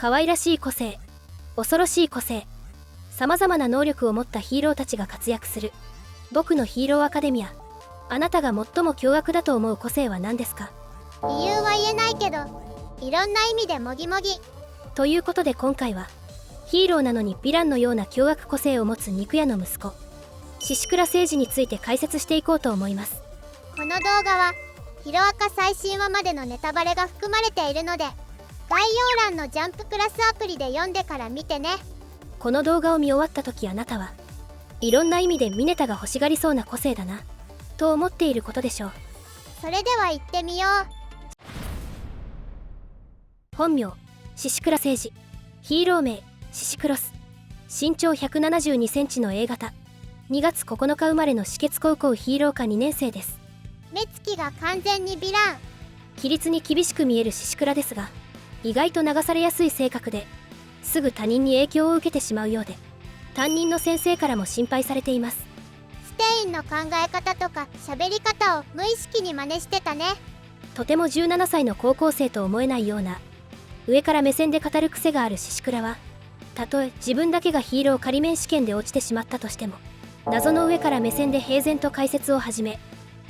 可愛らしい個性、恐ろしい個性、さまざまな能力を持ったヒーローたちが活躍する僕のヒーローアカデミア。あなたが最も驚愕だと思う個性は何ですか？理由は言えないけど、いろんな意味でもぎもぎ。ということで今回はヒーローなのにヴィランのような凶悪個性を持つ肉屋の息子宍倉誠司について解説していこうと思います。この動画はヒロアカ最新話までのネタバレが含まれているので、概要欄のジャンププラスアプリで読んでから見てね。この動画を見終わった時、あなたはいろんな意味でミネタが欲しがりそうな個性だなと思っていることでしょう。それでは行ってみよう。本名宍倉誠司、ヒーロー名シシクロス、身長172センチの A 型、2月9日生まれの止血高校ヒーロー科2年生です。目つきが完全にヴィラン。規律に厳しく見える宍倉ですが、意外と流されやすい性格ですぐ他人に影響を受けてしまうようで、担任の先生からも心配されています。ステインの考え方とか喋り方を無意識に真似してたね。とても17歳の高校生と思えないような上から目線で語る癖がある宍倉は、たとえ自分だけがヒーロー仮免試験で落ちてしまったとしても、謎の上から目線で平然と解説を始め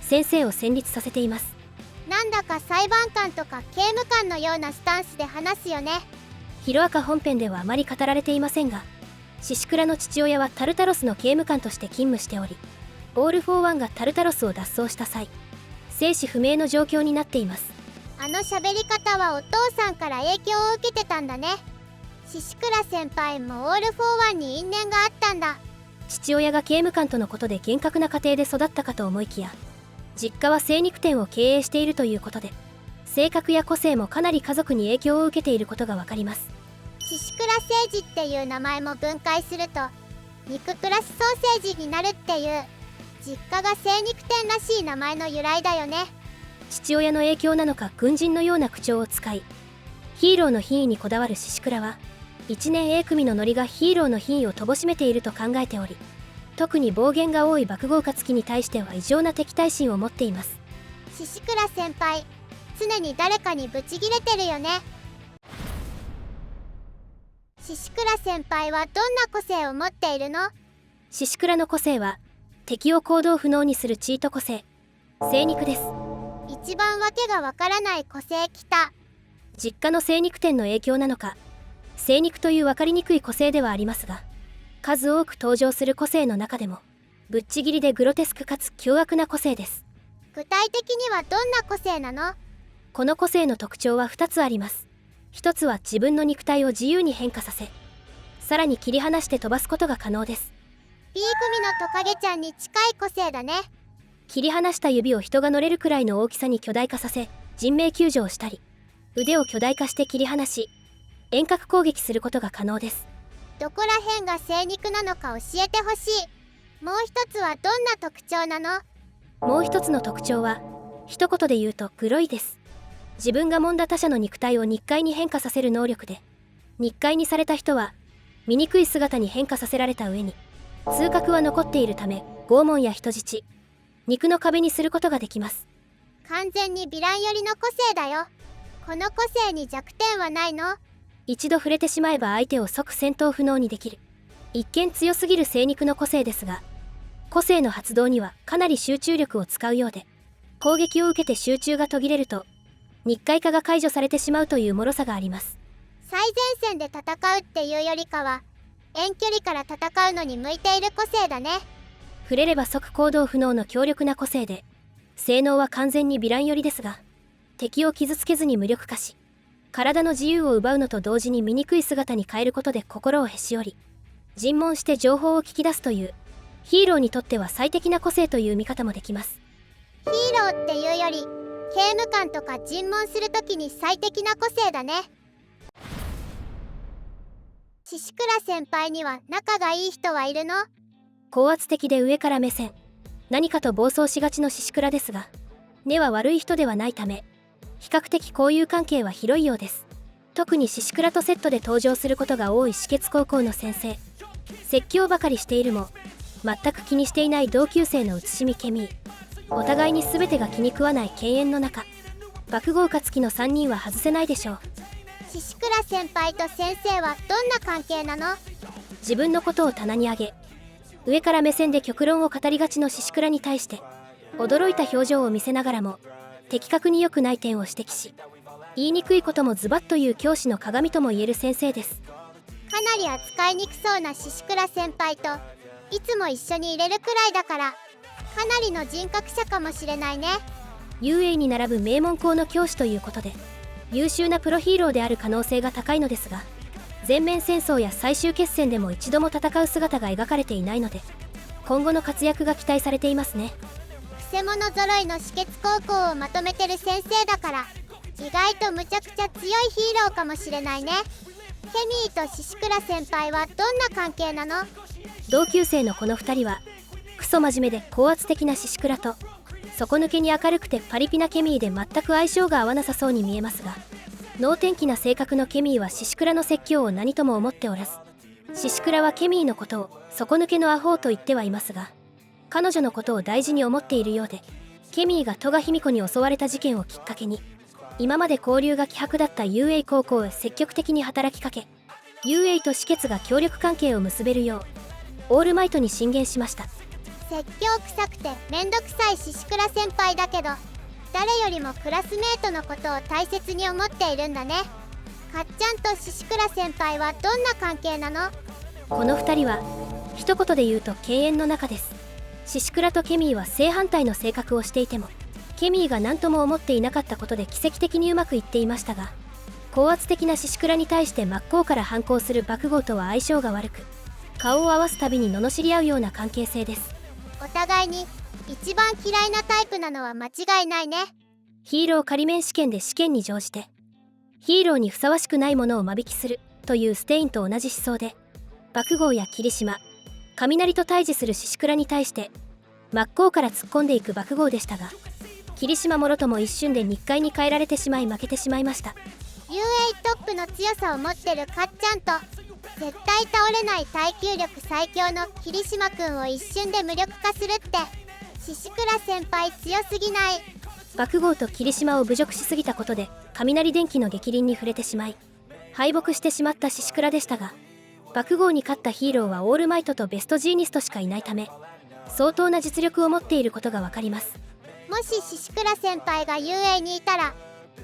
先生を戦慄させています。なんだか裁判官とか刑務官のようなスタンスで話すよね。ヒロアカ本編ではあまり語られていませんが、宍倉の父親はタルタロスの刑務官として勤務しており、オール・フォー・ワンがタルタロスを脱走した際、生死不明の状況になっています。あの喋り方はお父さんから影響を受けてたんだね。宍倉先輩もオール・フォー・ワンに因縁があったんだ。父親が刑務官とのことで厳格な家庭で育ったかと思いきや、実家は精肉店を経営しているということで、性格や個性もかなり家族に影響を受けていることがわかります。宍倉誠司っていう名前も分解すると肉プラスソーセージになるっていう、実家が精肉店らしい名前の由来だよね。父親の影響なのか軍人のような口調を使い、ヒーローの品位にこだわる宍倉は、1年 A 組のノリがヒーローの品位を乏しめていると考えており、特に暴言が多い爆豪勝樹に対しては異常な敵対心を持っています。宍倉先輩、常に誰かにブチギレてるよね。宍倉先輩はどんな個性を持っているの？宍倉の個性は敵を行動不能にするチート個性、精肉です。一番わけがわからない個性きた。実家の精肉店の影響なのか、精肉という分かりにくい個性ではありますが、数多く登場する個性の中でもぶっちぎりでグロテスクかつ凶悪な個性です。具体的にはどんな個性なの？この個性の特徴は2つあります。1つは自分の肉体を自由に変化させ、さらに切り離して飛ばすことが可能です。 B 組のトカゲちゃんに近い個性だね。切り離した指を人が乗れるくらいの大きさに巨大化させ人命救助をしたり、腕を巨大化して切り離し遠隔攻撃することが可能です。どこら辺が精肉なのか教えてほしい。もう一つはどんな特徴なの？もう一つの特徴は一言で言うとグロいです。自分が揉んだ他者の肉体を肉塊に変化させる能力で、肉塊にされた人は醜い姿に変化させられた上に痛覚は残っているため、拷問や人質、肉の壁にすることができます。完全にヴィラン寄りの個性だよ。この個性に弱点はないの？一度触れてしまえば相手を即戦闘不能にできる、一見強すぎる精肉の個性ですが、個性の発動にはかなり集中力を使うようで、攻撃を受けて集中が途切れると肉塊化が解除されてしまうという脆さがあります。最前線で戦うっていうよりかは遠距離から戦うのに向いている個性だね。触れれば即行動不能の強力な個性で、性能は完全にヴィラン寄りですが、敵を傷つけずに無力化し、体の自由を奪うのと同時に醜い姿に変えることで心をへし折り、尋問して情報を聞き出すという、ヒーローにとっては最適な個性という見方もできます。ヒーローっていうより刑務官とか尋問するときに最適な個性だね。宍倉先輩には仲がいい人はいるの？高圧的で上から目線、何かと暴走しがちの宍倉ですが、根は悪い人ではないため、比較的交友関係は広いようです。特に宍倉とセットで登場することが多い止血高校の先生、説教ばかりしているも全く気にしていない同級生の写見ケミー、お互いに全てが気に食わない犬猿の中、爆豪勝樹の3人は外せないでしょう。獅子倉先輩と先生はどんな関係なの？自分のことを棚に上げ、上から目線で極論を語りがちの獅子倉に対して驚いた表情を見せながらも的確に良くない点を指摘し、言いにくいこともズバッと言う教師の鏡とも言える先生です。かなり扱いにくそうな獅子倉先輩といつも一緒にいれるくらいだから、かなりの人格者かもしれないね。遊泳に並ぶ名門校の教師ということで優秀なプロヒーローである可能性が高いのですが、全面戦争や最終決戦でも一度も戦う姿が描かれていないので、今後の活躍が期待されていますね。くせ者揃いの止血高校をまとめてる先生だから、意外とむちゃくちゃ強いヒーローかもしれないね。ケミーと獅子倉先輩はどんな関係なの？同級生のこの2人はクソ真面目で高圧的な獅子倉と底抜けに明るくてパリピなケミーで全く相性が合わなさそうに見えますが、能天気な性格のケミーは獅子倉の説教を何とも思っておらず、獅子倉はケミーのことを底抜けのアホと言ってはいますが、彼女のことを大事に思っているようで、ケミーが戸賀卑弥呼に襲われた事件をきっかけに今まで交流が希薄だった UA 高校へ積極的に働きかけ、 UA と止血が協力関係を結べるようオールマイトに進言しました。説教臭くてめんどくさい獅子倉先輩だけど、誰よりもクラスメートのことを大切に思っているんだね。かっちゃんと獅子倉先輩はどんな関係なの？この2人は一言で言うと敬遠の仲です。獅子倉とケミーは正反対の性格をしていても、ケミーが何とも思っていなかったことで奇跡的にうまくいっていましたが、高圧的な獅子倉に対して真っ向から反抗する爆豪とは相性が悪く、顔を合わすたびに罵り合うような関係性です。お互いに一番嫌いなタイプなのは間違いないね。ヒーロー仮免試験で試験に乗じてヒーローにふさわしくないものを間引きするというステインと同じ思想で、爆豪や霧島、雷と対峙する獅子倉に対して真っ向から突っ込んでいく爆豪でしたが、霧島もろとも一瞬で日界に変えられてしまい負けてしまいました。 UA トップの強さを持ってるかっちゃんと絶対倒れない耐久力最強の霧島くんを一瞬で無力化するって獅子倉先輩強すぎない？爆豪と霧島を侮辱しすぎたことで雷電気の逆鱗に触れてしまい敗北してしまった獅子倉でしたが、爆豪に勝ったヒーローはオールマイトとベストジーニストしかいないため、相当な実力を持っていることがわかります。もし獅子倉先輩が UA にいたら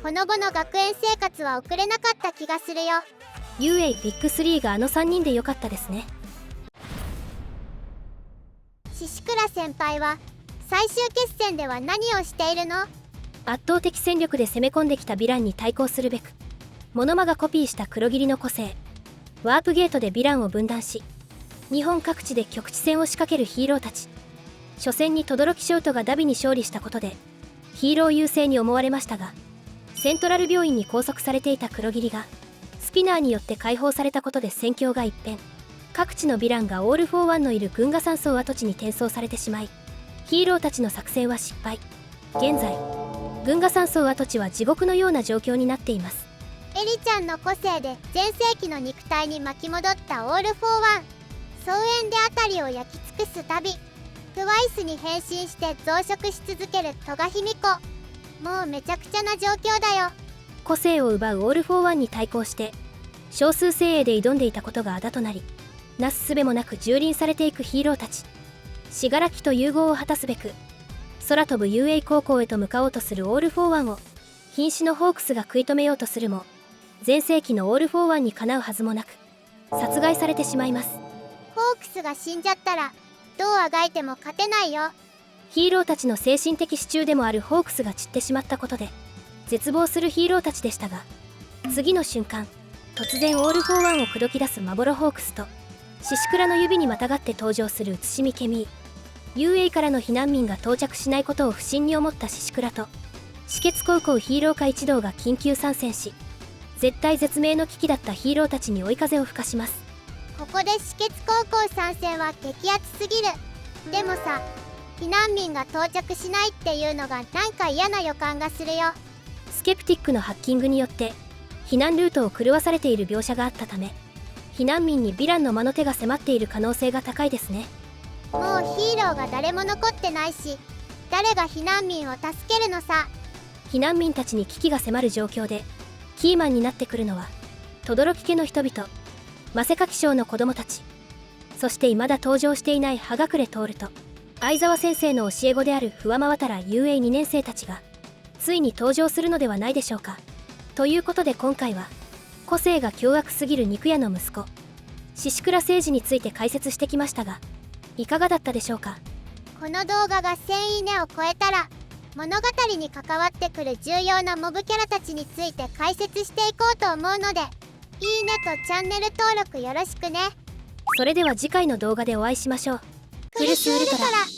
ほのぼの学園生活は送れなかった気がするよ。 UA ビッグ3があの3人でよかったですね。獅子倉先輩は最終決戦では何をしているの？圧倒的戦力で攻め込んできたヴィランに対抗するべく、モノマがコピーした黒霧の個性ワープゲートでヴィランを分断し、日本各地で局地戦を仕掛けるヒーローたち。初戦に轟ショウトがダビに勝利したことでヒーロー優勢に思われましたが、セントラル病院に拘束されていた黒霧がスピナーによって解放されたことで戦況が一変、各地のヴィランがオール・フォー・ワンのいる群河山荘跡地に転送されてしまい、ヒーローたちの作戦は失敗。現在群河山荘跡地は地獄のような状況になっています。エリちゃんの個性で全盛期の肉体に巻き戻ったオール・フォー・ワン、草原で辺りを焼き尽くす旅、トゥワイスに変身して増殖し続ける戸賀卑弥呼、もうめちゃくちゃな状況だよ。個性を奪うオール・フォー・ワンに対抗して少数精鋭で挑んでいたことがあだとなり、なすすべもなく蹂躙されていくヒーローたち。信楽と融合を果たすべく空飛ぶ UA 高校へと向かおうとするオール・フォー・ワンを瀕死のホークスが食い止めようとするも、全盛期のオール・フォー・ワンにかなうはずもなく殺害されてしまいます。ホークスが死んじゃったらどうあがいても勝てないよ。ヒーローたちの精神的支柱でもあるホークスが散ってしまったことで絶望するヒーローたちでしたが、次の瞬間突然オール・フォー・ワンを口説き出すマボロホークスと獅子倉の指にまたがって登場する写しみケミー、 UA からの避難民が到着しないことを不審に思った獅子倉と止血高校ヒーロー科一同が緊急参戦し、絶体絶命の危機だったヒーローたちに追い風を吹かします。ここで止血高校参戦は激アツすぎる。でもさ、避難民が到着しないっていうのがなんか嫌な予感がするよ。スケプティックのハッキングによって避難ルートを狂わされている描写があったため、避難民にヴィランの魔の手が迫っている可能性が高いですね。もうヒーローが誰も残ってないし、誰が避難民を助けるのさ。避難民たちに危機が迫る状況でキーマンになってくるのは轟家の人々、マセカキ将の子供たち、そして未だ登場していない葉隠徹と相沢先生の教え子である不破真渡雄英2年生たちがついに登場するのではないでしょうか。ということで今回は個性が凶悪すぎる肉屋の息子宍倉誠司について解説してきましたが、いかがだったでしょうか。この動画が1000いいねを超えたら物語に関わってくる重要なモブキャラたちについて解説していこうと思うので、いいねとチャンネル登録よろしくね。それでは次回の動画でお会いしましょう。クルスウルトラ